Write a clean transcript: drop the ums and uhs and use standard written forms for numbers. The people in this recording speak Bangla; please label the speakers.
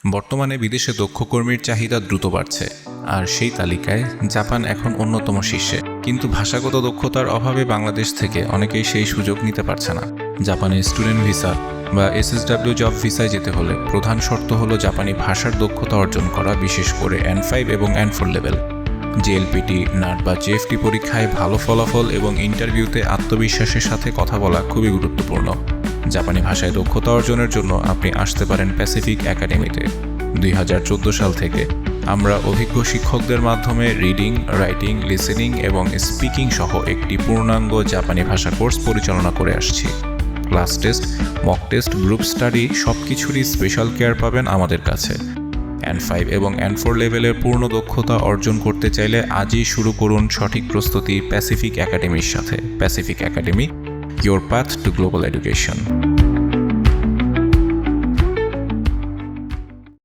Speaker 1: বর্তমানে বিদেশে দক্ষ কর্মীর চাহিদা দ্রুত বাড়ছে, আর সেই তালিকায় জাপান এখন অন্যতম শীর্ষে। কিন্তু ভাষাগত দক্ষতার অভাবে বাংলাদেশ থেকে অনেকেই সেই সুযোগ নিতে পারছে না। জাপানে স্টুডেন্ট ভিসা বা SSW জব ভিসায় যেতে হলে প্রধান শর্ত হলো জাপানি ভাষার দক্ষতা অর্জন করা, বিশেষ করে N5 এবং N4 লেভেল। JLPT, NAT বা JFT পরীক্ষায় ভালো ফলাফল এবং ইন্টারভিউতে আত্মবিশ্বাসের সাথে কথা বলা খুবই গুরুত্বপূর্ণ। জাপানি ভাষায় দক্ষতা অর্জনের জন্য আপনি আসতে পারেন প্যাসিফিক একাডেমিতে। 2014 সাল থেকে আমরা অভিজ্ঞ শিক্ষকদের মাধ্যমে রিডিং, রাইটিং, লিসেনিং এবং স্পিকিং সহ একটি পূর্ণাঙ্গ জাপানি ভাষা কোর্স পরিচালনা করে আসছি। Class test, mock test, group study সবকিছুরই স্পেশাল কেয়ার পাবেন আমাদের কাছে। N5 এবং N4 লেভেলের পূর্ণ দক্ষতা অর্জন করতে চাইলে আজই শুরু করুন সঠিক প্রস্তুতি প্যাসিফিক একাডেমির সাথে। Pacific academy, your path to global education.